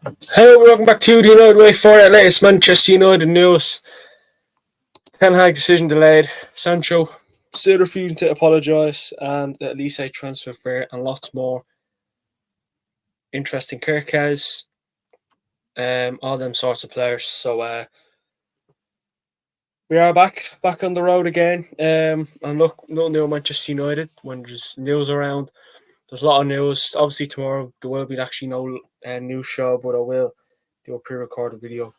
Hello, welcome back to the United Way for the latest Manchester United news. Ten Hag decision delayed. Sancho still refusing to apologise, and at least a transfer fair and lots more interesting Kirkes, all them sorts of players. So we are back on the road again. And look, no new Manchester United when there's news around. There's a lot of news. Obviously tomorrow there will be actually no news show, but I will do a pre-recorded video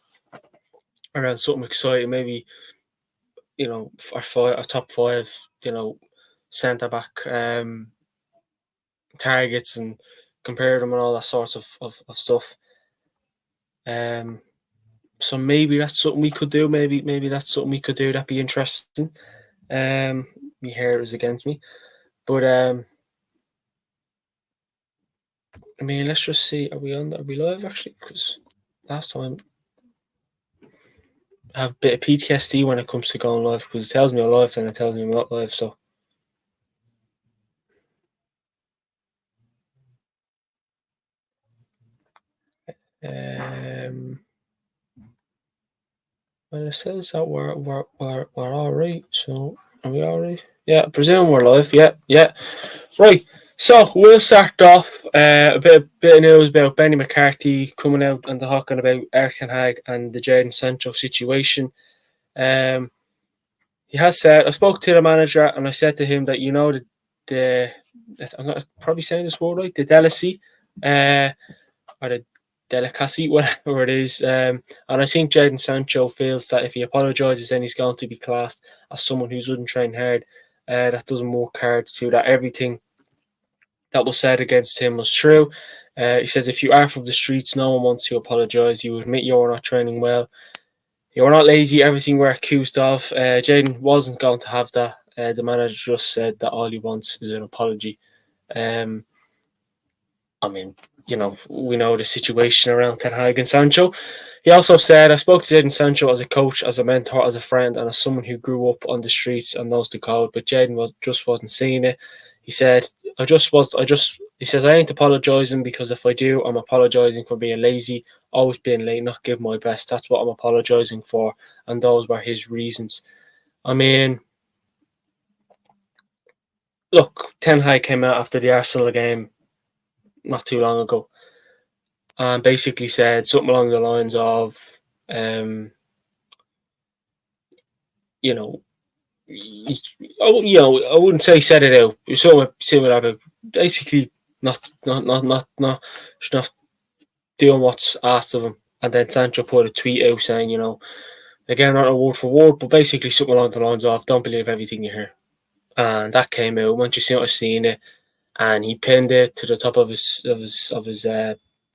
around something exciting, maybe our top five, centre back targets and compare them and all that sorts of stuff. So maybe that's something we could do. Maybe that's something we could do. That'd be interesting. My hair is against me, but I mean, let's just see. Are we on? Are we live actually? Because last time I have a bit of PTSD when it comes to going live because it tells me I'm live, then it tells me I'm not live. So. Well, it says that we're all right. So are we all right? Yeah, I presume we're live. Yeah. Right. So we'll start off a bit of news about Benny McCarthy coming out and talking about Erik ten Hag and the Jadon Sancho situation. He has said, I spoke to the manager and I said to him that I'm not probably saying this word right, the delicacy, or the delicacy, whatever it is. And I think Jadon Sancho feels that if he apologises, then he's going to be classed as someone who doesn't train hard, that doesn't work hard, to that everything that was said against him was true. He says, if you are from the streets, no one wants to apologise. You admit you're not training well. You're not lazy, everything we're accused of. Jadon wasn't going to have that. The manager just said that all he wants is an apology. I mean, we know the situation around Ten Hag and Sancho. He also said, I spoke to Jadon Sancho as a coach, as a mentor, as a friend, and as someone who grew up on the streets and knows the code, but Jadon wasn't seeing it. He said, he says, I ain't apologising because if I do, I'm apologising for being lazy, always being late, not giving my best. That's what I'm apologising for. And those were his reasons. I mean, look, Ten Hag came out after the Arsenal game not too long ago and basically said something along the lines of, I wouldn't say said it out. Something similar about basically not doing what's asked of him. And then Sancho put a tweet out saying, again, not a word for word, but basically something along the lines of, don't believe everything you hear. And that came out. Manchester United seen it, and he pinned it to the top of his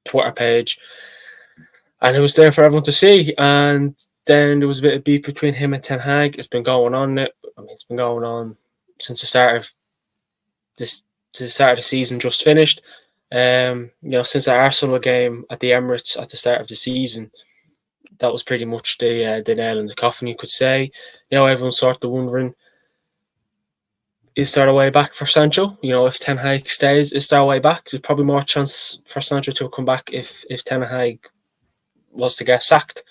Twitter page, and it was there for everyone to see. And then there was a bit of beef between him and Ten Hag. It's been going on. It's been going on since the start of the season just finished. Since the Arsenal game at the Emirates at the start of the season, that was pretty much the nail in the coffin, you could say. Everyone's sort of wondering, is there a way back for Sancho? If Ten Hag stays, is there a way back? There's probably more chance for Sancho to come back if Ten Hag was to get sacked.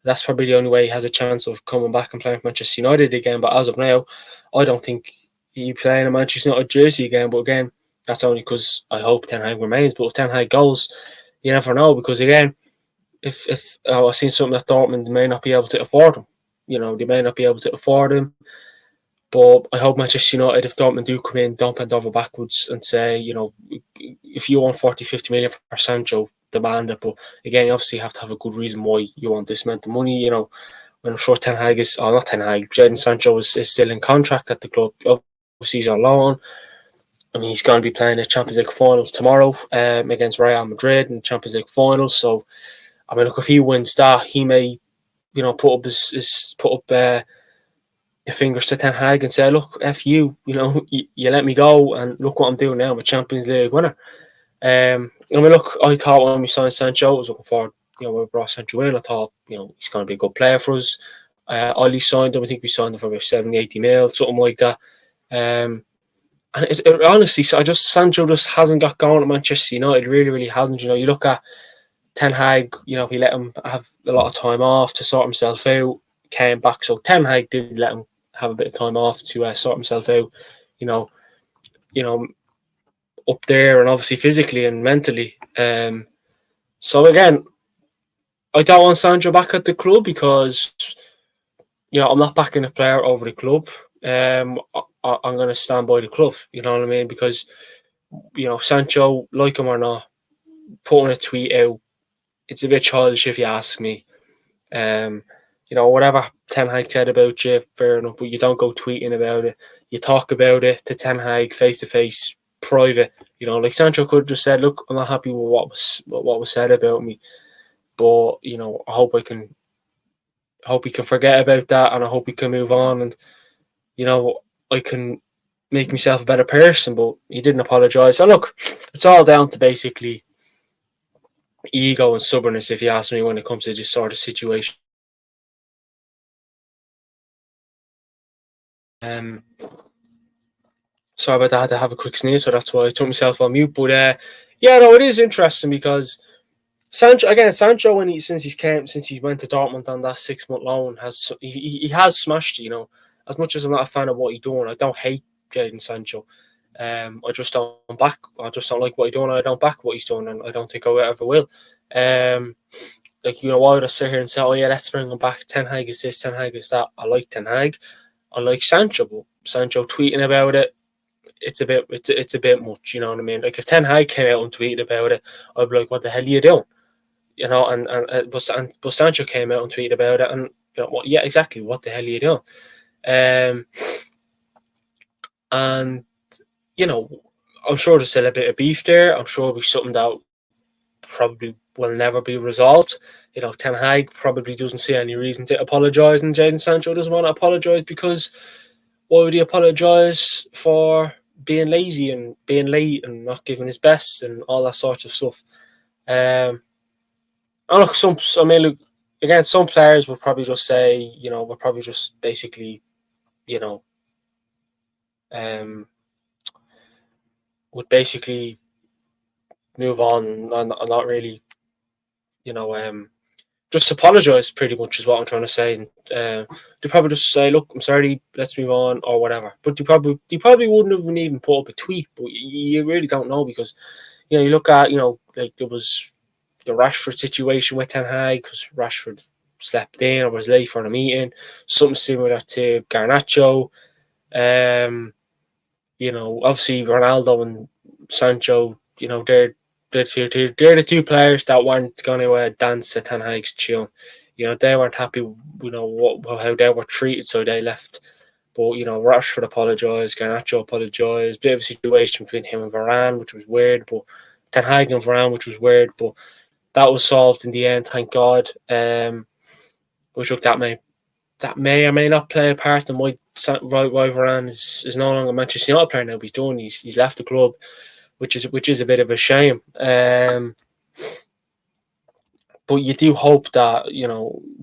That's probably the only way he has a chance of coming back and playing for Manchester United again. But as of now, I don't think he'll play in a Manchester United jersey again. But again, that's only because I hope Ten Hag remains. But if Ten Hag goes, you never know. Because again, if I've seen something that Dortmund may not be able to afford him. They may not be able to afford him. But I hope Manchester United, if Dortmund do come in, don't bend over backwards and say, if you want 40, 50 million for Sancho, demand it. But again, you obviously have to have a good reason why you want this amount of money. When I'm sure Ten Hag not Ten Hag, Jadon Sancho is still in contract at the club. Obviously, he's on loan. I mean, he's going to be playing the Champions League final tomorrow against Real Madrid in the Champions League final. So, I mean, look, if he wins that, he may, put up the fingers to Ten Hag and say, look, F you, you let me go and look what I'm doing now. I'm a Champions League winner. I mean, look, I thought when we signed Sancho, I was looking forward, when we brought Sancho in, I thought, he's going to be a good player for us. Olise signed him, I think we signed him for about 70, 80 mil, something like that. And honestly, Sancho just hasn't got going at Manchester United, really, really hasn't. You look at Ten Hag, he let him have a lot of time off to sort himself out, came back. So Ten Hag did let him have a bit of time off to sort himself out, you know, you know, up there, and obviously physically and mentally. So again, I don't want Sancho back at the club because I'm not backing the player over the club. I'm going to stand by the club. You know what I mean? Because Sancho, like him or not, putting a tweet out, it's a bit childish if you ask me. Whatever Ten Hag said about you, fair enough, but you don't go tweeting about it. You talk about it to Ten Hag face to face, private. Like Sancho could have just said, "Look, I'm not happy with what was said about me, but I hope he can forget about that, and I hope he can move on, and I can make myself a better person." But he didn't apologise. So look, it's all down to basically ego and stubbornness, if you ask me, when it comes to this sort of situation. Sorry about that. I had to have a quick sneeze, so that's why I took myself on mute. But it is interesting because Sancho, since he went to Dortmund on that 6-month loan, he has smashed. As much as I'm not a fan of what he's doing, I don't hate Jadon Sancho. I just don't like what he's doing. I don't back what he's doing, and I don't think I ever will. Why would I sit here and say, "Oh yeah, let's bring him back"? Ten Hag is this, Ten Hag is that. I like Ten Hag. I like Sancho, but Sancho tweeting about it, it's a bit much. You know what I mean? Like if Ten Hag came out and tweeted about it, I'd be like, "What the hell are you doing?" But Sancho came out and tweeted about it, and yeah, exactly. What the hell are you doing? And I'm sure there's still a bit of beef there. I'm sure it'll be something that probably will never be resolved. Ten Hag probably doesn't see any reason to apologise, and Jadon Sancho doesn't want to apologise because why would he apologise for being lazy and being late and not giving his best and all that sort of stuff? And look, some players would probably just say, we're probably just basically, would basically move on and not really, just apologise. Pretty much is what I'm trying to say. And they probably just say, "Look, I'm sorry, let's move on," or whatever. But they probably wouldn't have even put up a tweet. But you really don't know because you look at like there was the Rashford situation with Ten Hag because Rashford slept in or was late for a meeting. Something similar to Garnacho. Obviously Ronaldo and Sancho. They're the two players that weren't going to dance at Ten Hag's tune. They weren't happy. How they were treated, so they left. But Rashford apologised, Garnacho apologised. Bit of a situation between him and Varane, which was weird. But Ten Hag and Varane, which was weird. But that was solved in the end, thank God. Which look, that may or may not play a part in why Varane is no longer a Manchester United player now. He's left the club, which is a bit of a shame. But you do hope that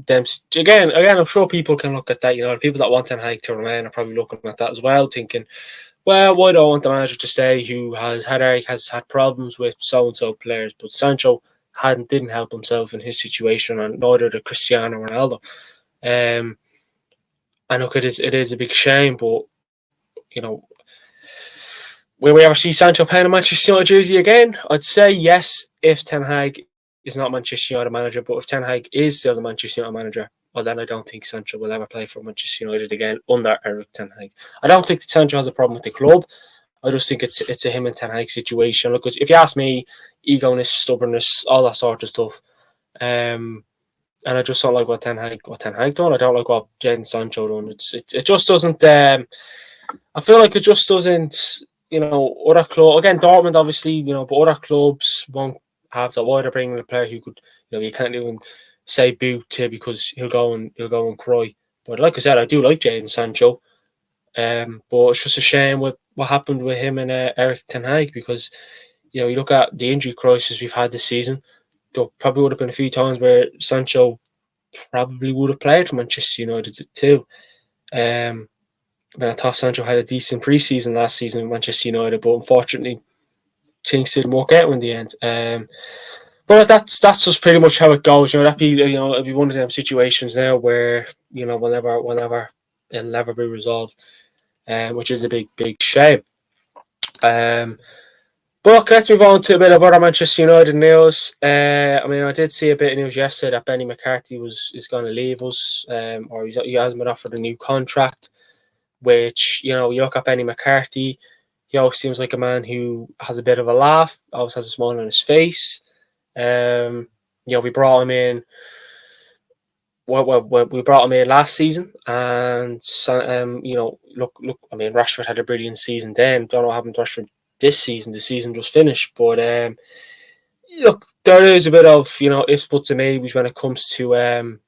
them again. I'm sure people can look at that. The people that want Ten Hag to remain are probably looking at that as well, thinking, well, why do I want the manager to stay who has had problems with so and so players? But Sancho didn't help himself in his situation, and neither did Cristiano Ronaldo. I know it is a big shame, but will we ever see Sancho playing a Manchester United jersey again? I'd say yes if Ten Hag is not Manchester United manager, but if Ten Hag is still the Manchester United manager, well then I don't think Sancho will ever play for Manchester United again under Eric Ten Hag. I don't think Sancho has a problem with the club. I just think it's a him and Ten Hag situation. Look, if you ask me, egoness, stubbornness, all that sort of stuff. And I just don't like what Ten Hag done. I don't like what Jadon Sancho done. It just doesn't. I feel like it just doesn't. Other club again, Dortmund obviously, but other clubs won't have that. Why they're bringing a player who could, you can't even say boo to because he'll go and cry. But like I said, I do like Jadon Sancho. But it's just a shame with what happened with him and Eric Ten Hag because you look at the injury crisis we've had this season. There probably would have been a few times where Sancho probably would have played for Manchester United too. I thought Sancho had a decent pre-season last season with Manchester United, but unfortunately things didn't work out in the end. But that's just pretty much how it goes. It'll be one of them situations now where whenever it'll never be resolved, which is a big shame. Um, but look, let's move on to a bit of other Manchester United news. I did see a bit of news yesterday that Benny McCarthy is going to leave us, or he hasn't been offered a new contract. Which you look at Benny McCarthy, he always seems like a man who has a bit of a laugh, always has a smile on his face. We brought him in. Well, we brought him in last season, and look. Rashford had a brilliant season then. Don't know what happened to Rashford this season. The season just finished, but look, there is a bit of ifs, buts, and maybes when it comes to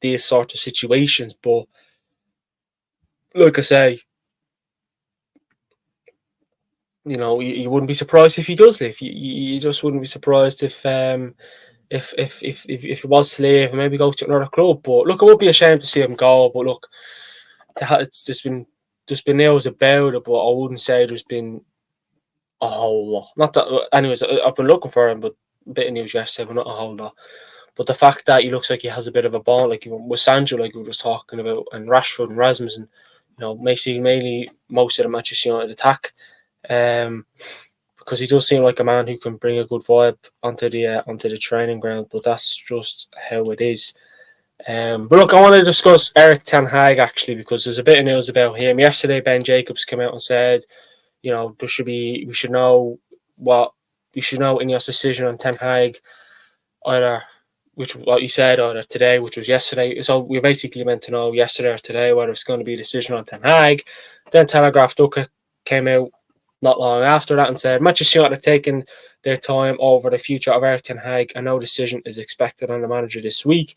these sort of situations. But like I say, you wouldn't be surprised if he does leave. You just wouldn't be surprised if he was to leave and maybe go to another club. But look, it would be a shame to see him go. But look, it's just been news about it, but I wouldn't say there's been a whole lot. Not that, anyways. I've been looking for him, but a bit of news yesterday, but not a whole lot. But the fact that he looks like he has a bit of a bond, like with Sancho, like we were just talking about, and Rashford and Rasmussen, mainly most of the Manchester United attack. Because he does seem like a man who can bring a good vibe onto the training ground, but that's just how it is. But look, I want to discuss Erik ten Hag actually, because there's a bit of news about him. Yesterday, Ben Jacobs came out and said, we should know Ineos' decision on ten Hag, either what you said, either today, which was yesterday. So we basically meant to know yesterday or today whether it's going to be a decision on ten Hag. Then Telegraph Duca came out not long after that and said Manchester United have taken their time over the future of Erik ten Hag and no decision is expected on the manager this week.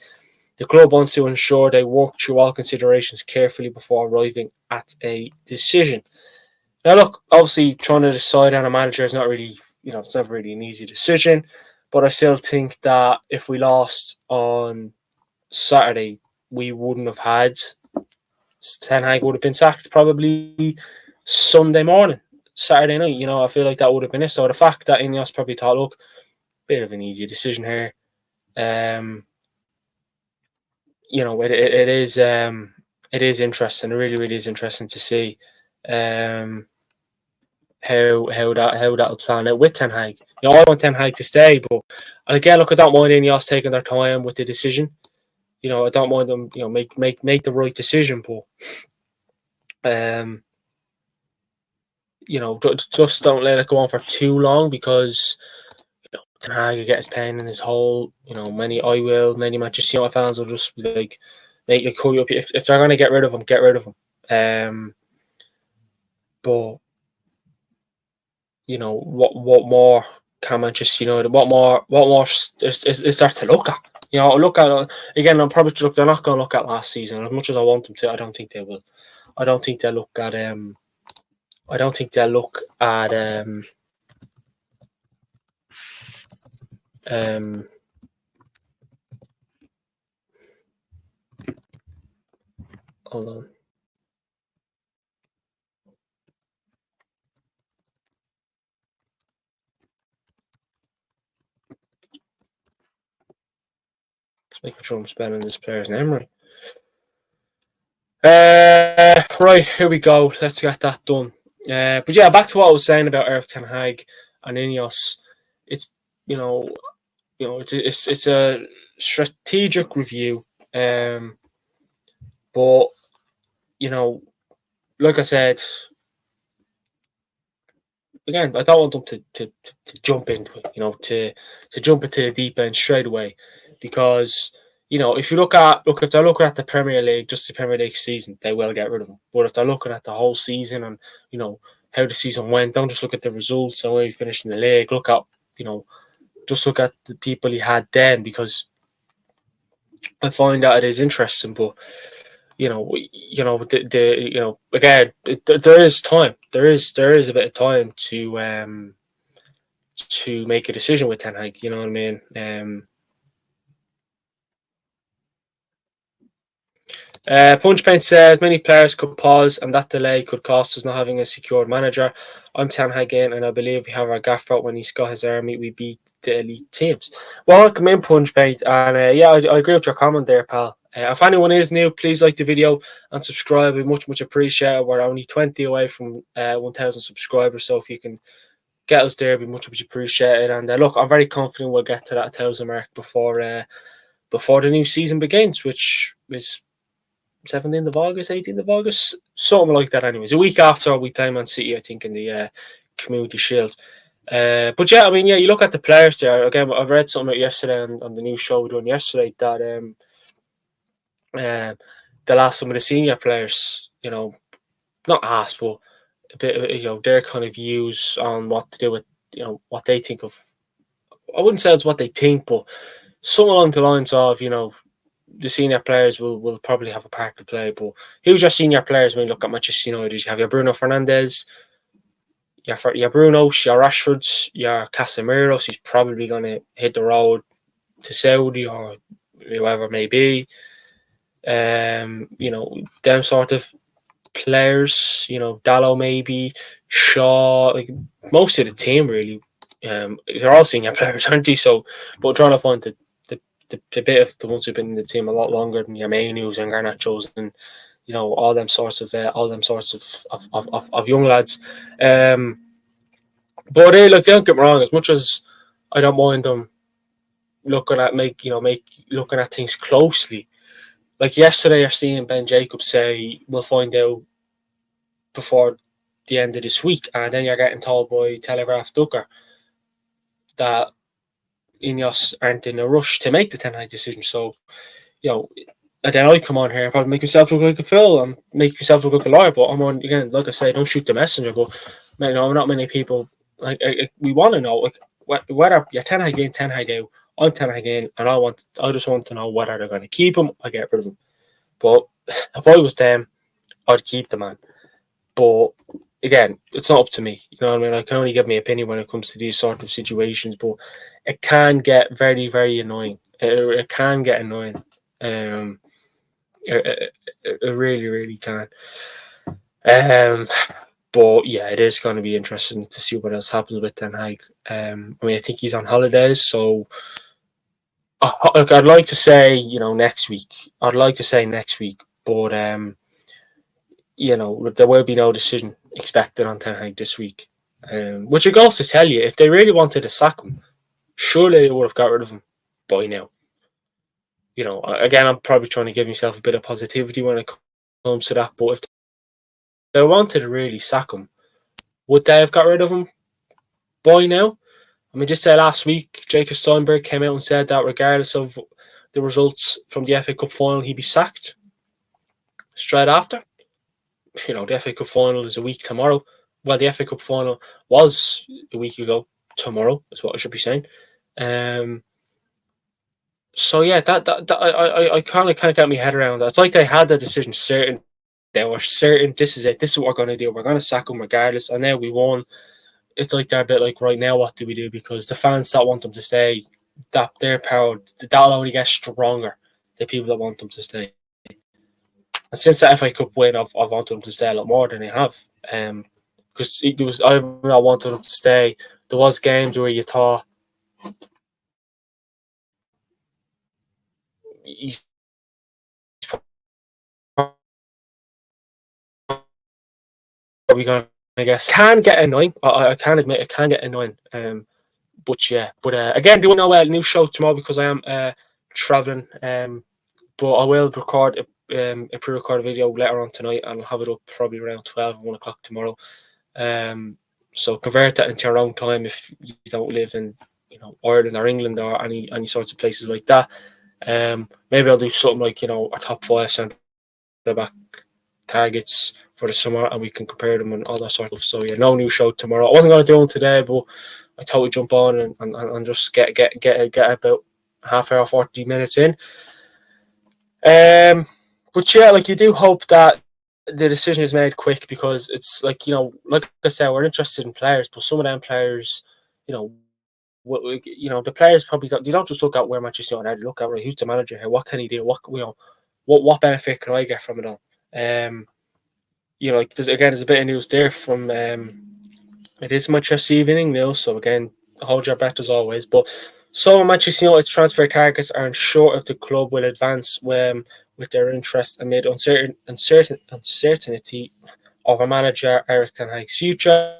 The club wants to ensure they work through all considerations carefully before arriving at a decision. Now look, obviously trying to decide on a manager is not really, it's never really an easy decision, but I still think that if we lost on Saturday, we wouldn't have had ten Hag would have been sacked probably Sunday morning. Saturday night, I feel like that would have been it. So the fact that Ineos probably thought, look, bit of an easy decision here. It is interesting. It really, really is interesting to see how that'll plan out with ten Hag. I want ten Hag to stay, but and again, look, I don't mind Ineos taking their time with the decision. I don't mind them, make the right decision, but just don't let it go on for too long, because ten Hag will get his pain in his hole. Many Manchester United fans will just be like, make you call you up if they're going to get rid of him, get rid of him. But what more can Manchester United? What more is there to look at? Look at again. I'm probably they're not going to look at last season as much as I want them to. I don't think they will. I don't think they'll look at hold on. Just making sure I'm spelling this player's name right. Right, here we go. Let's get that done. But yeah, back to what I was saying about Erik ten Hag and Ineos. It's it's a strategic review. But like I said, again, I don't want them to jump into it. To jump into the deep end straight away, because if you if they're looking at the Premier League, just the Premier League season, they will get rid of him. But if they're looking at the whole season and how the season went, don't just look at the results and where he finished in the league. Look at just look at the people he had then, because I find that it is interesting. But again, there is time. There is a bit of time to make a decision with ten Hag. You know what I mean? Punchpaint says many players could pause, and that delay could cost us not having a secured manager. I'm ten Hag in, and I believe we have our gaffer when he's got his army. We beat the elite teams. Welcome in, Punch Paint, and I agree with your comment there, pal. If anyone is new, please like the video and subscribe. We much appreciate it. We're only 20 away from 1,000 subscribers, so if you can get us there, it'd be much appreciated. And look, I'm very confident we'll get to that 1,000 mark before the new season begins, which is 17th of August, 18th of August, something like that. Anyways, a week after we play Man City, I think, in the Community Shield. But yeah, I mean, yeah, you look at the players there. Again, I read something yesterday on the new show we done yesterday that they'll ask some of the senior players, not ask, but a bit, their kind of views on what to do with, what they think of. I wouldn't say it's what they think, but something along the lines of, the senior players will probably have a part to play. But who's your senior players when you look at Manchester United? You have your Bruno Fernandes, your Bruno's, your Rashford's, your Casemiro's. He's probably going to hit the road to Saudi or whoever it may be. Them sort of players, Dallo maybe, Shaw, like most of the team really. They're all senior players, aren't they? So, but trying to find the bit of the ones who've been in the team a lot longer than your Mainus and Garnachos and all them sorts of young lads. But look, don't get me wrong. As much as I don't mind them looking at looking at things closely, like yesterday, you're seeing Ben Jacobs say we'll find out before the end of this week, and then you're getting told by Telegraph Ducker that Ineos aren't in a rush to make the Ten Hag decision. So, and then I come on here, probably make myself look like a fool and make myself look like a liar. But I'm on again, like I say, don't shoot the messenger. But not many people we want to know whether you're Ten Hag in, Ten Hag out. I'm Ten Hag in, and I just want to know whether they're going to keep him or get rid of him. But if I was them, I'd keep the man. But again, it's not up to me. You know what I mean? I can only give my opinion when it comes to these sort of situations, but it can get very, very annoying. It can get annoying. It really, really can. But yeah, it is going to be interesting to see what else happens with Ten Hag. I think he's on holidays, so I'd like to say next week. I'd like to say next week, but there will be no decision expected on Ten Hag this week. Which it goes to tell you, if they really wanted to sack him, surely they would have got rid of him by now. Again, I'm probably trying to give myself a bit of positivity when it comes to that, but if they wanted to really sack him, would they have got rid of him by now? I mean, just last week, Jacob Steinberg came out and said that regardless of the results from the FA Cup final, he'd be sacked straight after. The FA Cup final is a week tomorrow. Well, the FA Cup final was a week ago. Tomorrow is what I should be saying. So yeah, that I kind of can't get my head around that. It's like they had the decision certain. They were certain this is it. This is what we're going to do. We're going to sack him regardless. And now we won. It's like they're a bit like, right now, what do we do? Because the fans that want them to stay, that their power, that'll only get stronger. The people that want them to stay. And since the FA Cup win, I've wanted them to stay a lot more than they have. Because I wanted them to stay. There was games where you thought he's probably going to, I guess, can get annoying. I can admit it can get annoying. But again, doing no new show tomorrow because I am traveling. But I will record a pre-recorded video later on tonight, and I'll have it up probably around 12 or 1 o'clock tomorrow. So convert that into your own time if you don't live in Ireland or England or any sorts of places like that. Maybe I'll do something like our top 5 centre back targets for the summer, and we can compare them and all that sort of stuff. So yeah, no new show tomorrow. I wasn't going to do one today, but I thought we'd jump on and just get about half hour, 40 minutes in. But yeah, you do hope that the decision is made quick, because it's like I said, we're interested in players, but some of them players, the players probably don't just look at where Manchester United, they look at who's the manager here, what can he do, what benefit can I get from it all. There's a bit of news there from it is Manchester evening now, so again, hold your breath as always. But so Manchester United's transfer targets are unsure if the club will advance with their interest amid uncertainty of a manager Eric Ten Hag's future.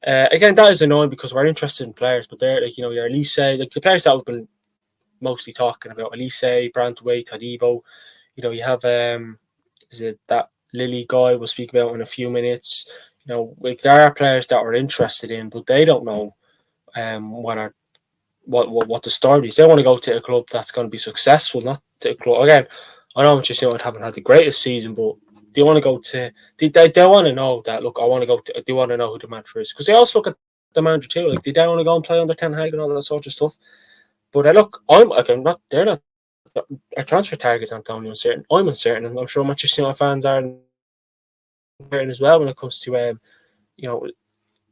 Again, that is annoying because we're interested in players, but they're like, your Olise, like the players that we've been mostly talking about, Olise, Brantway, Tadibo. You have is it that Lily guy we'll speak about in a few minutes. Like there are players that we're interested in, but they don't know what the story is. They want to go to a club that's going to be successful, not to a club. Again, I know Manchester United haven't had the greatest season, but they want to go to. They want to know that. Look, I want to go to. They want to know who the manager is because they also look at the manager too. Like they don't want to go and play under Ten Hag and all that sort of stuff. But look, not. They're not. Our transfer targets aren't only uncertain. I'm uncertain, and I'm sure Manchester United fans are uncertain as well when it comes to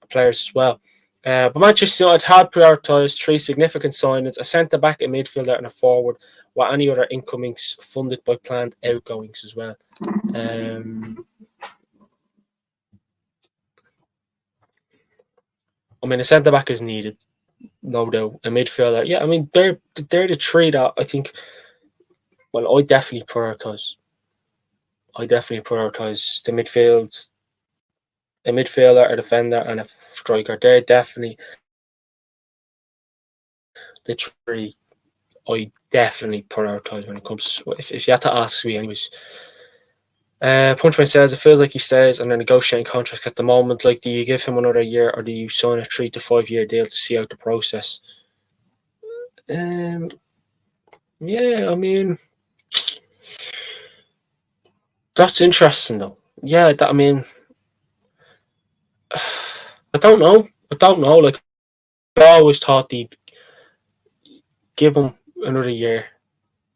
players as well. But Manchester United had prioritised 3 significant signings: a centre-back, a midfielder and a forward, while any other incomings funded by planned outgoings as well. A centre-back is needed, no doubt. A midfielder, yeah, they're the 3 that I think, well, I definitely prioritise. The midfield, a midfielder, a defender and a striker. They're definitely the 3 I definitely prioritise when it comes to, if you had to ask me anyways. Punchman says it feels like he stays on a negotiating contract at the moment. Like, do you give him another year or do you sign a 3 to 5 year deal to see out the process? Yeah, that's interesting though. Yeah, I don't know. Like, I always thought they'd give him another year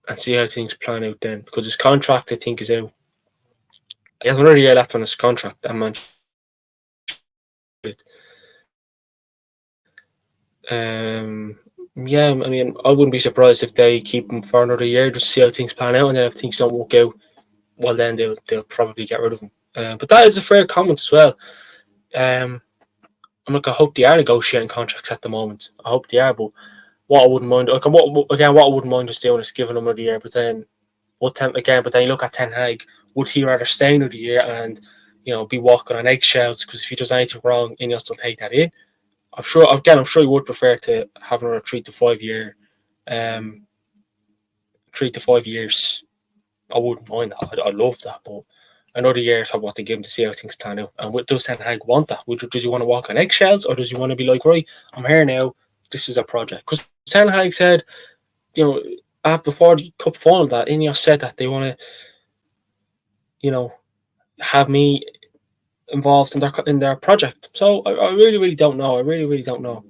and see how things plan out then, because his contract, I think, is out. He has another year left on his contract, and Manchester. Yeah, I wouldn't be surprised if they keep him for another year, just see how things pan out, and then if things don't work out, well, then they'll probably get rid of him. But that is a fair comment as well. I hope they are negotiating contracts at the moment. I hope they are, but what I wouldn't mind, what I wouldn't mind just doing is giving him another year. But then, but then you look at Ten Hag. Would he rather stay another year and be walking on eggshells? Because if he does anything wrong, Ineos will take that in. I'm sure he would prefer to have another 3 to 5 year, 3 to 5 years. I wouldn't mind that. I'd love that, but another year I want to give him to see how things plan out. And does Ten Hag want that? Does he want to walk on eggshells, or does he want to be like, right, I'm here now, this is a project? Because Ten Hag said, before the cup final, that Ineos said that they want to, have me involved in their project. So I really don't know. I really don't know.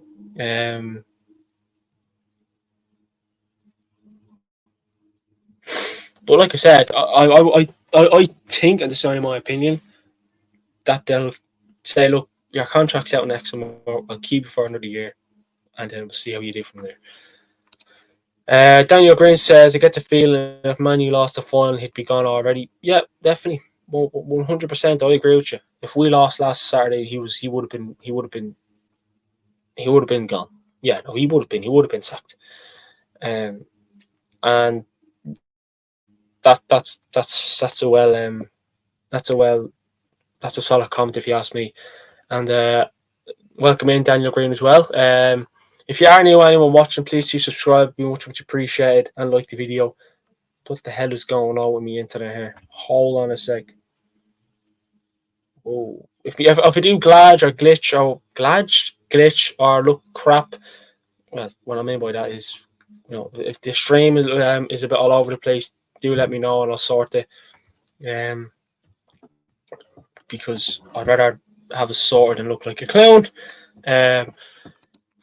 But like I said, I think, and this is only my opinion, that they'll say, look, your contract's out next summer. I'll keep you for another year, and then we'll see how you do from there. Daniel Green says, I get the feeling if Manu lost the final, he'd be gone already. Yeah, definitely. 100%. I agree with you. If we lost last Saturday, he would have been gone. Yeah, no, he would have been sacked. And that's a solid comment if you ask me. And welcome in Daniel Green as well. If you are anyone watching, please do subscribe. It'd be much appreciated, and like the video. What the hell is going on with me internet here? Hold on a sec. Oh, if I do glitch or look crap, well, what I mean by that is, if the stream is a bit all over the place, do let me know and I'll sort it. Because I'd rather have it sorted and look like a clown.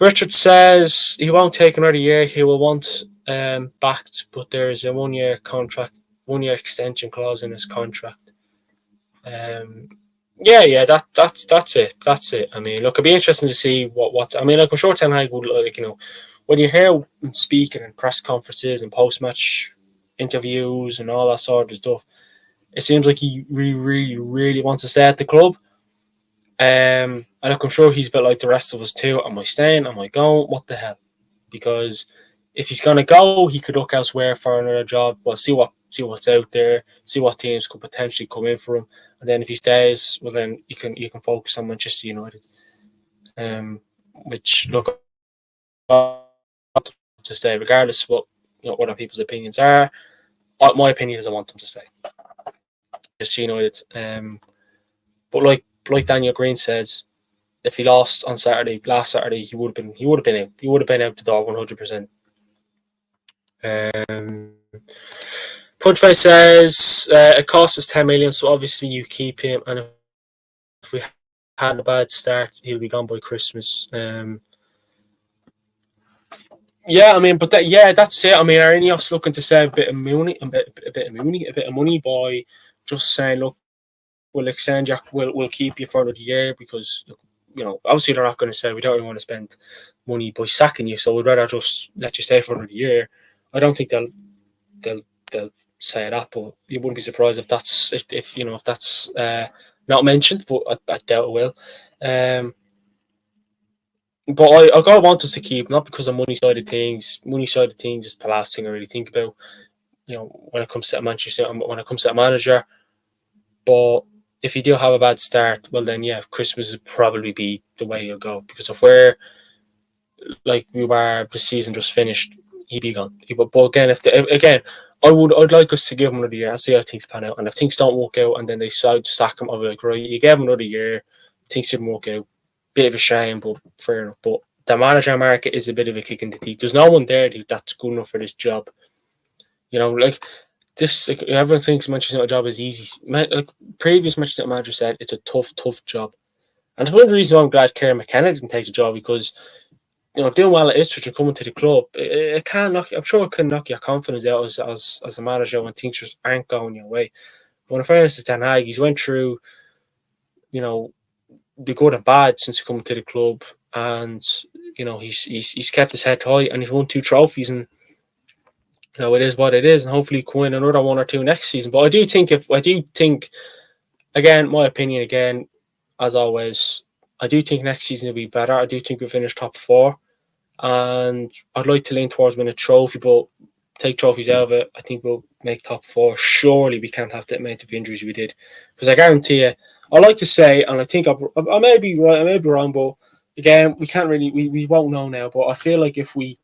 Richard says he won't take another year. He will want backed, but there is a 1 year contract, 1 year extension clause in his contract. That's it. Look, it'd be interesting to see what. I'm sure Ten Hag would, when you hear him speaking in press conferences and post match interviews and all that sort of stuff, it seems like he really, really wants to stay at the club. And look, I'm sure he's a bit like the rest of us too. Am I staying? Am I going? What the hell? Because if he's gonna go, he could look elsewhere for another job. Well, see what's out there, see what teams could potentially come in for him, and then if he stays, well, then you can focus on Manchester United. Which look to stay, regardless of what what other people's opinions are. My opinion is I want him to stay. Just United. But like Daniel Green says, if he lost on last Saturday, he would have been out. He would have been out the door 100%. Punchbase says it costs us 10 million, so obviously you keep him, and if we had a bad start, he'll be gone by Christmas. Yeah, I mean, but that's it. I mean, are Ineos looking to save a bit of money by just saying, look, we'll extend you, we'll keep you for another year because obviously they're not going to say we don't really want to spend money by sacking you, so we'd rather just let you stay for another year. I don't think they'll say that, but you wouldn't be surprised if that's if that's not mentioned, but I doubt it will. But I want us to keep, not because of money side of things. Money side of things is the last thing I really think about. When it comes to when it comes to a manager. But if you do have a bad start, well then Christmas would probably be the way you'll go. Because if we're like we were, the season just finished, he'd be gone. But again, I'd like us to give him another year and see how things pan out. And if things don't work out and then they decide to sack him, I'll be like, right, you gave him another year, things didn't work out. Bit of a shame, but fair enough. But the manager market is a bit of a kick in the teeth. There's no one there that's good enough for this job. Everyone thinks Manchester United job is easy. Previous Manchester United manager said it's a tough job. And it's one of the reasons why I'm glad Kieran McKenna didn't take the job, because doing well at Ipswich and coming to the club, it can knock. I'm sure it can knock your confidence out as a manager when things just aren't going your way. But in fairness to Ten Hag, he's went through, the good and bad since coming to the club, and he's kept his head high and he's won 2 trophies, and it is what it is, and hopefully he can win another 1 or 2 next season. But I do think again, my opinion again, as always, I do think next season will be better. I do think we'll finish top 4, and I'd like to lean towards winning a trophy, but take trophies out of it, I think we'll make top 4. Surely we can't have the amount of injuries we did, because I guarantee you, I like to say, and I think I may be right, I may be wrong, but again, we can't really, we won't know now. But I feel like if we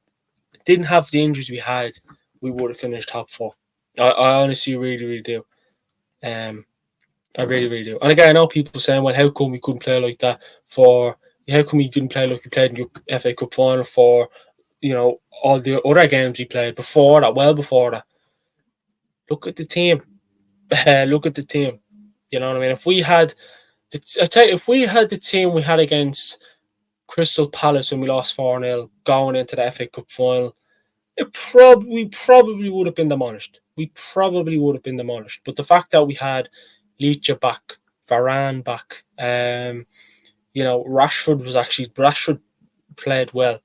didn't have the injuries we had, we would have finished top 4. I honestly really do. I really do. And again, I know people saying, well, how come we couldn't play like that how come we didn't play like we played in the FA Cup final for, all the other games we played before that, well before that. Look at the team. Look at the team. You know what I mean? If we had the team we had against Crystal Palace when we lost 4-0 going into the FA Cup final, we probably would have been demolished. But the fact that we had Leach back, Varane back, Rashford played well.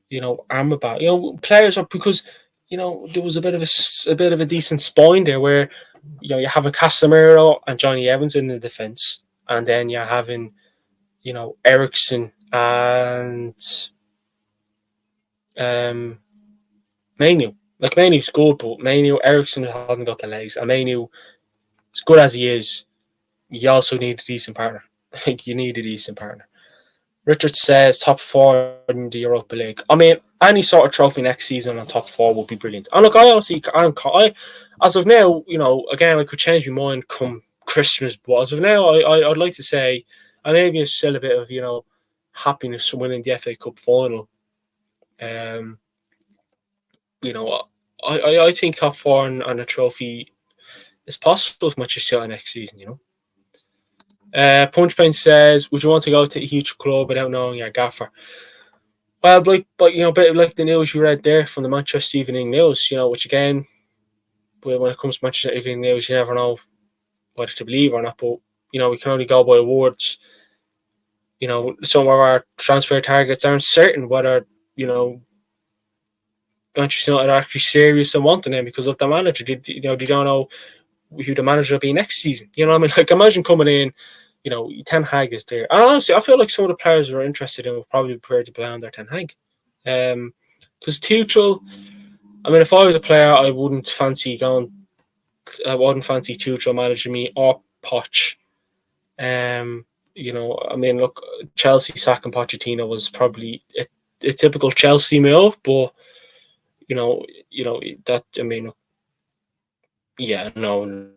Amrabat, players are, because there was a bit of a decent spine there where you have a Casemiro and Johnny Evans in the defence, and then you're having Eriksen and Mainu. Like, Mainu's good, but Eriksen hasn't got the legs, and Mainu, as good as he is, you also need a decent partner. I think you need a decent partner. Richard says top 4 in the Europa League. I mean, any sort of trophy next season on top 4 would be brilliant. And look, I honestly, as of now, again, I could change my mind come Christmas, but as of now, I'd like to say, and maybe it's still a bit of, happiness from winning the FA Cup final. I think top 4 and a trophy is possible with Manchester United next season, Punchbane says, would you want to go to a huge club without knowing your gaffer? Well, bit like the news you read there from the Manchester Evening News, which again, when it comes to Manchester Evening News, you never know whether to believe or not, but, we can only go by words. Some of our transfer targets aren't certain whether, Manchester United are actually serious and wanting him because of the manager. They don't know who the manager will be next season. You know what I mean? Like, imagine coming in, Ten Hag is there. And honestly, I feel like some of the players who are interested in will probably be prepared to play under Ten Hag. Because Tuchel, I mean, if I was a player, I wouldn't fancy Tuchel managing me or Poch. I mean, look, Chelsea sacking Pochettino was probably a typical Chelsea move, but that, I mean, yeah, no.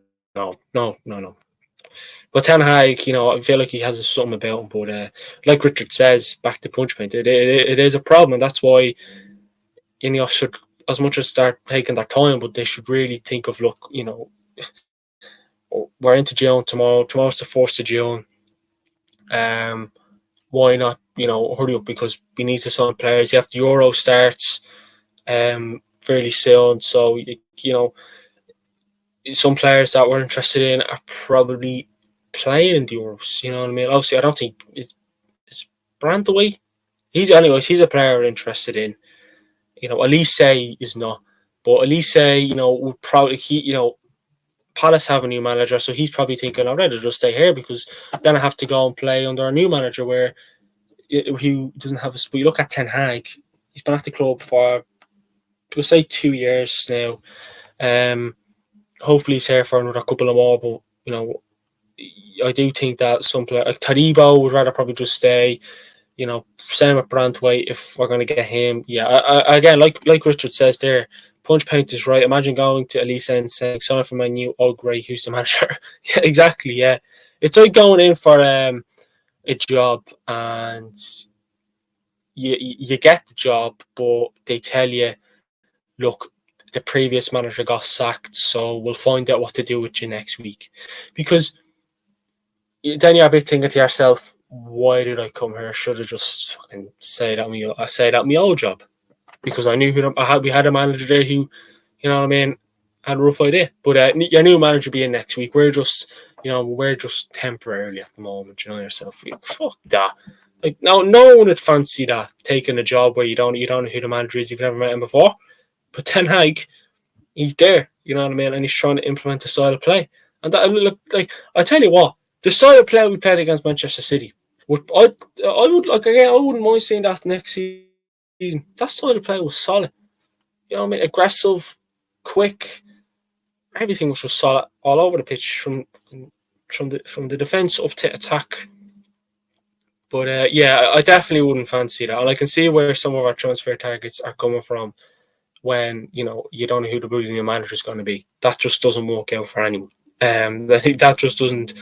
But Ten Hag, I feel like he has something about him. But like Richard says, back to punch point, it is a problem, and that's why Ineos should, as much as start taking their time, but they should really think of, look, we're into June tomorrow. Tomorrow's the 1st of June. Why not, hurry up, because we need to sign players. You have the Euro starts fairly soon, so some players that we're interested in are probably playing in the Euros. You know what I mean? Obviously, I don't think it's Brandaway. He's a player we're interested in. Olise is not, but Olise, would probably Palace have a new manager, so he's probably thinking, I'd rather just stay here because then I have to go and play under a new manager where he doesn't have a. We look at Ten Hag; he's been at the club for, we'll say, 2 years now. Hopefully, he's here for another couple of more. But I do think that some player like Taribo would rather probably just stay. Same with Brantwaite if we're going to get him. Yeah, I again, like Richard says there, punch paint is right. Imagine going to Olise and saying, "Sign for my new, oh great, who's the manager?" Yeah, exactly. Yeah, it's like going in for a job and you get the job, but they tell you, look, the previous manager got sacked, so we'll find out what to do with you next week. Because then you're a bit thinking to yourself, why did I come here? Should have just fucking say that my old job, because I knew we had a manager there who, you know what I mean, had a rough idea. But your new manager being next week, we're just temporarily at the moment. You know yourself, fuck that. Like, no one would fancy that, taking a job where you don't know who the manager is, you've never met him before. But Ten Hag, he's there, you know what I mean, and he's trying to implement a style of play. And that, look, like, I tell you what, the style of play we played against Manchester City, I wouldn't mind seeing that next season. That style of play was solid. You know what I mean? Aggressive, quick, everything was just solid all over the pitch, from the defence up to attack. But I definitely wouldn't fancy that. And I can see where some of our transfer targets are coming from when, you don't know who the bloody new manager is going to be. That just doesn't work out for anyone. I think that just doesn't.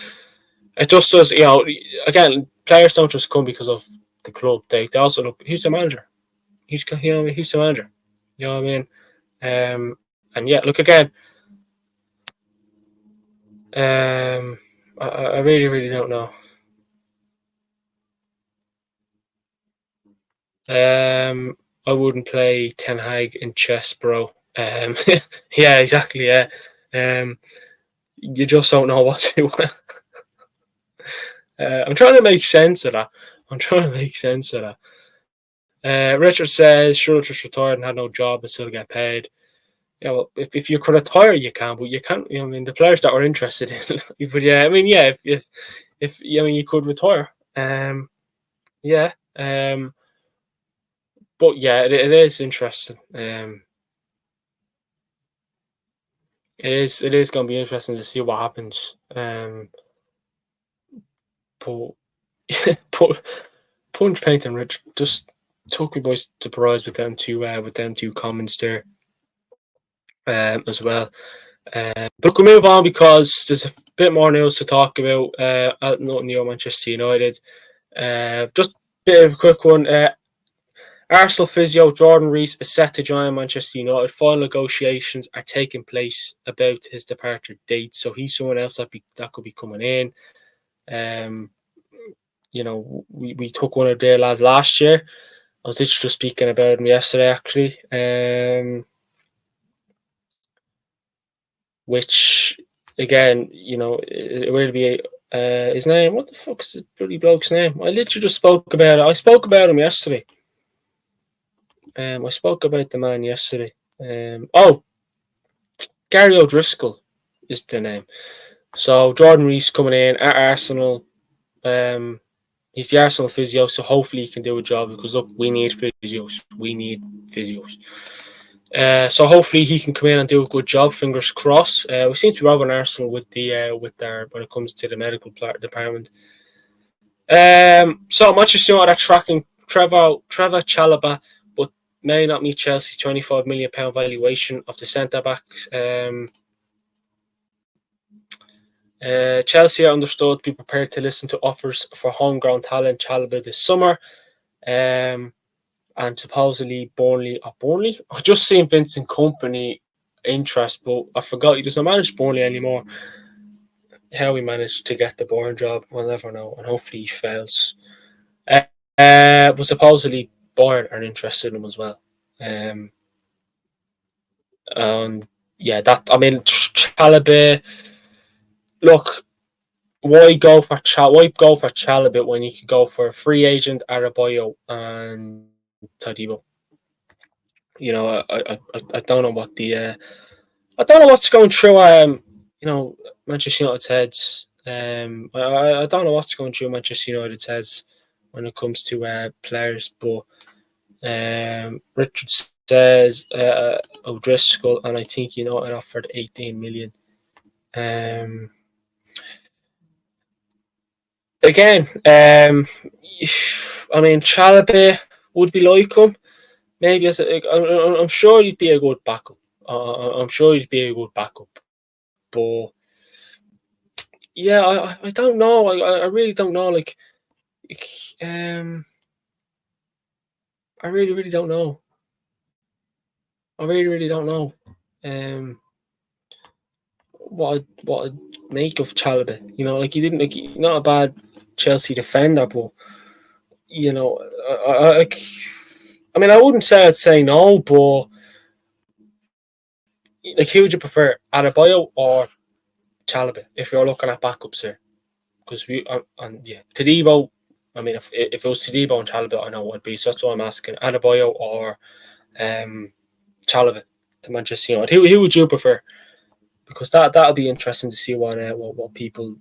It just does, again, players don't just come because of the club. They also look, who's the manager? Who's the manager? You know what I mean? And yeah, look, again, I really, really don't know. I wouldn't play Ten Hag in chess, bro. Yeah, exactly. Yeah. You just don't know what to do. I'm trying to make sense of that. Richard says, sure, just retired and had no job and still get paid. Yeah, well, if you could retire, you can, but you can't. I mean, the players that were interested in, but yeah, I mean, yeah, if you could retire, yeah, but yeah, it is interesting. It is going to be interesting to see what happens. But punch paint and Rich just took me by surprise with them two comments there, as well. But we'll move on because there's a bit more news to talk about. Not new Manchester United. Just a bit of a quick one. Arsenal physio Jordan Rees is set to join Manchester United. Final negotiations are taking place about his departure date, so he's someone else that could be coming in. We took one of their lads last year. I was literally just speaking about him yesterday, actually. Which, again, it will be his name. What the fuck is the bloody bloke's name? I literally just spoke about it. I spoke about him yesterday. I spoke about the man yesterday. Gary O'Driscoll is the name. So Jordan Rees coming in at Arsenal. He's the Arsenal physio, so hopefully he can do a job because look, we need physios. We need physios. So hopefully he can come in and do a good job. Fingers crossed. We seem to be robbing Arsenal with their when it comes to the medical department. So Manchester United are tracking Trevor Chalobah, but may not meet Chelsea's £25 million valuation of the centre back. Chelsea are understood to be prepared to listen to offers for homegrown talent Chalobah this summer. And supposedly Burnley. I just seen Vincent Kompany interest, but I forgot he doesn't manage Burnley anymore. How he managed to get the Bourne job, we'll never know, and hopefully he fails. But supposedly Bayern are interested in him as well. And yeah, Chalobah. Look, why go for Chalobah when you could go for a free agent Adebayo and Todibo? You know, I don't know what I don't know what's going through Manchester United's heads. I don't know what's going through Manchester United's heads when it comes to players, but Richard says O'Driscoll, and I think United offered 18 million. Again, I mean, Chalobah would be like him. Maybe I'm sure he'd be a good backup. But yeah, I don't know. I really don't know. I really don't know. I really don't know. What I'd make of Chalobah? He didn't he's not a bad Chelsea defender, but I mean, I wouldn't say I'd say no, but who would you prefer, Adebayo or Chalobah, if you're looking at backups here? Because Todibo. I mean, if it was Todibo and Chalobah, I know what it'd be. So that's what I'm asking: Adebayo or Chalobah to Manchester United. Who would you prefer? Because that'll be interesting to see what people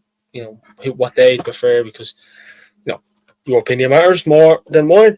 what they prefer, because your opinion matters more than mine.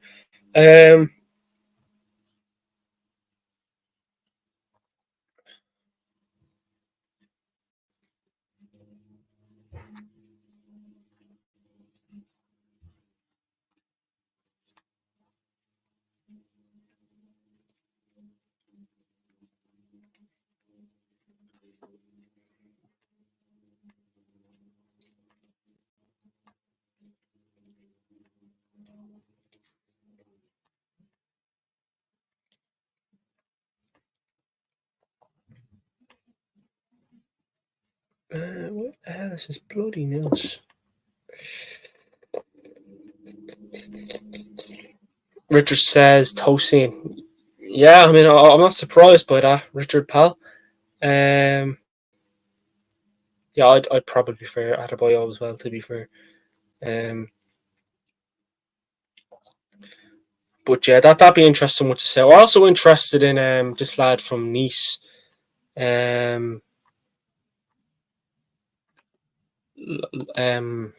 What the hell is this bloody news? Richard says Tosin. Yeah, I mean, I'm not surprised by that, Richard Pal. Yeah, I'd probably prefer Adebayo as well, to be fair. But yeah, that'd be interesting what to say. We're also interested in this lad from Nice. Um, um,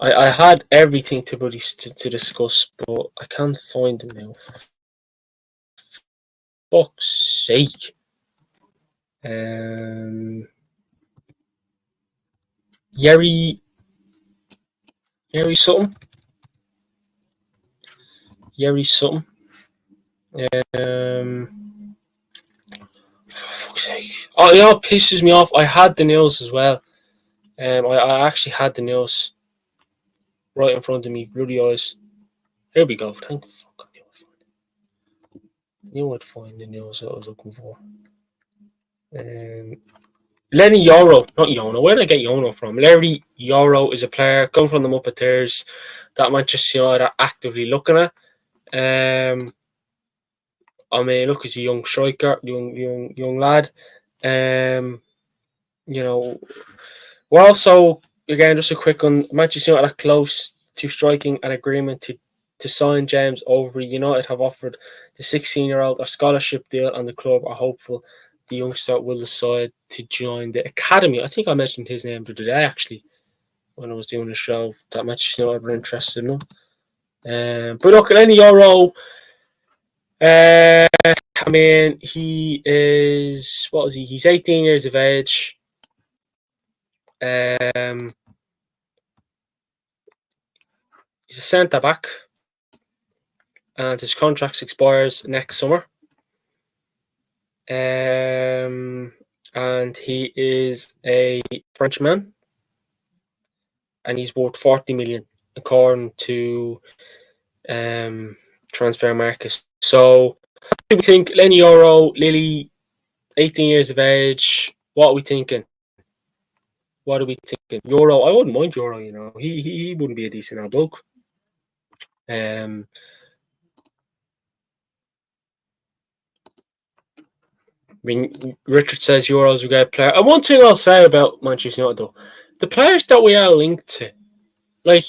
I had everything to discuss, but I can't find it now. For fuck's sake. Yeri something. Yeri something. For fuck's sake. Oh, it pisses me off. I had the news as well. I actually had the news right in front of me. Bloody eyes. Here we go. Thank fuck. I knew I'd find the news that I was looking for. Lenny Yoro, not Yono. Where did I get Yono from? Larry Yoro is a player come from the Muppeters that Manchester United are actively looking at. I mean, look, he's a young striker, young lad. We're also, again, just a quick one. Manchester United are close to striking an agreement to sign James Overy. United have offered the 16-year-old a scholarship deal, and the club are hopeful the youngster will decide to join the academy. I think I mentioned his name today, actually. when I was doing the show that Manchester United were interested in him. But look, at any Euro, I mean, he is, what is he? He's 18 years of age. He's a centre back, and his contract expires next summer. And he is a Frenchman, and he's worth 40 million according to transfer market. So, what do we think? Lenny Euro, Lily, 18 years of age. What are we thinking? What are we thinking? Euro, I wouldn't mind Euro. You know, he wouldn't be a decent adult. I mean, Richard says Euro's a great player. And one thing I'll say about Manchester United, though, the players that we are linked to, like,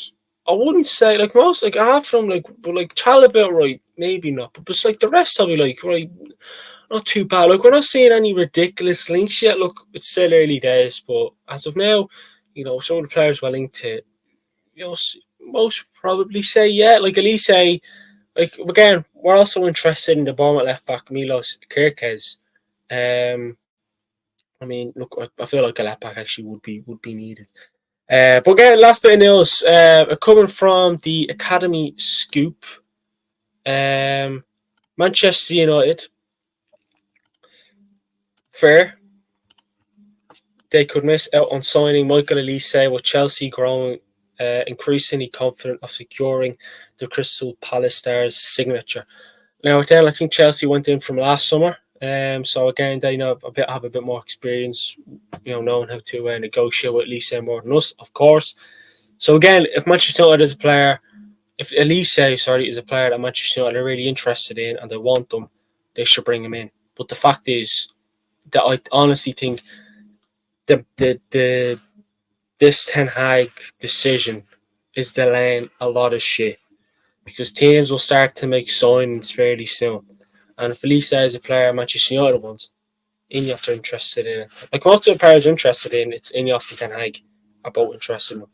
I wouldn't say, like, most, like, half of them, like Chalobah, right, maybe not, but it's like the rest of it, like, right, not too bad. Like, we're not seeing any ridiculous links yet. Look, it's still early days, but as of now, you know, some of the players we're linked to, you know, most probably say, yeah, like Olise, like, again, we're also interested in the Bournemouth left back, Milos Kerkez. I mean, look, I feel like a left back actually would be needed. But again, last bit of news coming from the Academy Scoop. Manchester United, fair. They could miss out on signing Michael Olise, with Chelsea growing increasingly confident of securing the Crystal Palace star's signature. Now, again, I think Chelsea went in from last summer. So again, they have a bit more experience, you know, knowing how to negotiate with Olise more than us, of course. So again, if Manchester United is a player, if Olise, is a player that Manchester United are really interested in and they want them, they should bring him in. But the fact is that I honestly think the this Ten Hag decision is delaying a lot of shit, because teams will start to make signings fairly soon. And if Olise is a player Manchester United wants, Ineos are interested in it. Like, most of the players are interested in, it's Ineos and Ten Hag are both interested in him.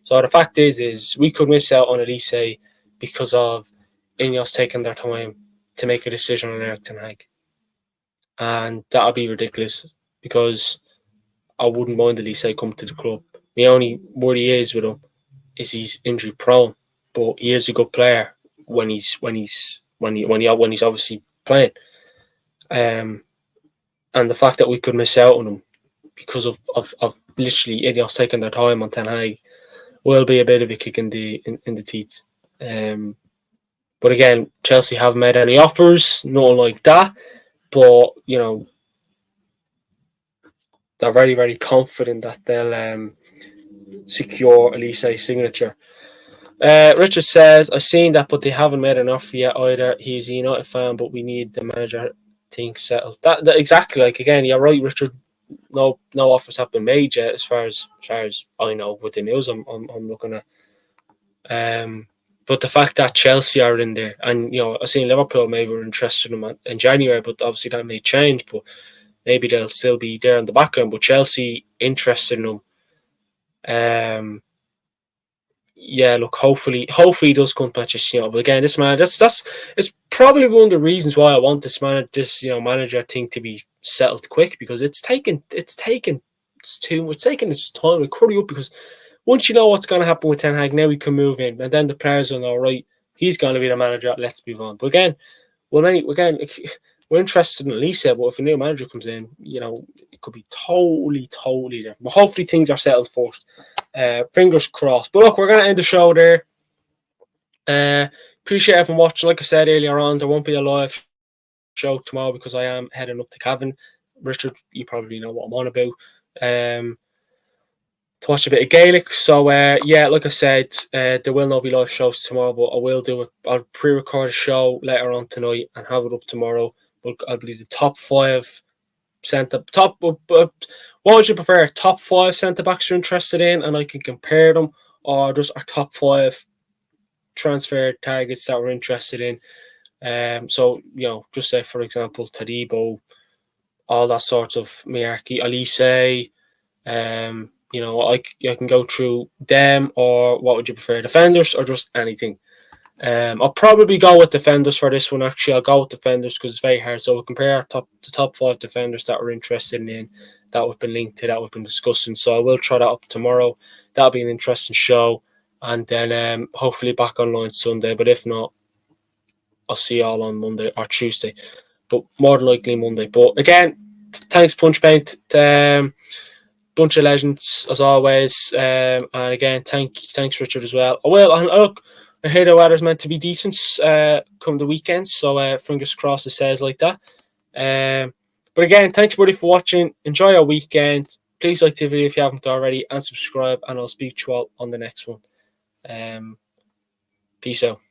So the fact is we could miss out on Olise because of Ineos taking their time to make a decision on Eric Ten Hag. And that would be ridiculous, because I wouldn't mind Olise coming to the club. The only worry is with him is he's injury prone, but he is a good player when he's obviously playing. And the fact that we could miss out on him because of literally Ineos taking their time on Ten Hag will be a bit of a kick in the teeth. But again, Chelsea haven't made any offers, nothing like that. But, you know, they're very, very confident that they'll secure Olise's signature. Richard says, I've seen that, but they haven't made an offer yet either. He's a United fan, but we need the manager thing settled. That exactly, like, again, you're right, Richard. No offers have been made yet, as far as I know, with the news I'm looking at. But the fact that Chelsea are in there, and, you know, I've seen Liverpool maybe were interested in them in January, but obviously that may change. But maybe they'll still be there in the background. But Chelsea interested in them. Yeah, look, hopefully he does come to Manchester United. But again, this man, that's it's probably one of the reasons why I want this manager thing to be settled quick, because it's taken its time. To hurry up, because once you know what's going to happen with Ten Hag, now we can move in, and then the players will know, right, he's going to be the manager. Let's move on. But again, we're interested in Olise, but if a new manager comes in, you know, it could be totally different. But hopefully things are settled first. Fingers crossed. But look, we're going to end the show there. Appreciate everyone watching. Like I said earlier on, there won't be a live show tomorrow because I am heading up to Cavan. Richard, you probably know what I'm on about. To watch a bit of Gaelic. So, yeah, like I said, there will not be live shows tomorrow, but I will do it. I'll pre-record a show later on tonight and have it up tomorrow. But I believe the top 5 what would you prefer? Top 5 centre backs you're interested in, and I can compare them, or just our top 5 transfer targets that we're interested in. So, you know, just say, for example, Tadibo, all that sort of Miyaki, Olise, I can go through them, or what would you prefer, defenders or just anything? I'll probably go with defenders for this one. Actually, I'll go with defenders because it's very hard. So we'll compare the top 5 defenders that we're interested in, that we've been linked to, that we've been discussing. So I will try that up tomorrow. That'll be an interesting show, and then hopefully back online Sunday. But if not, I'll see you all on Monday or Tuesday, but more than likely Monday. But again, thanks Punch Paint. Bunch of legends as always, and again, thanks Richard as well. And look, I hear the weather's meant to be decent come the weekend, so fingers crossed it says like that. But again, thanks everybody for watching. Enjoy your weekend. Please like the video if you haven't already, and subscribe, and I'll speak to you all on the next one. Peace out.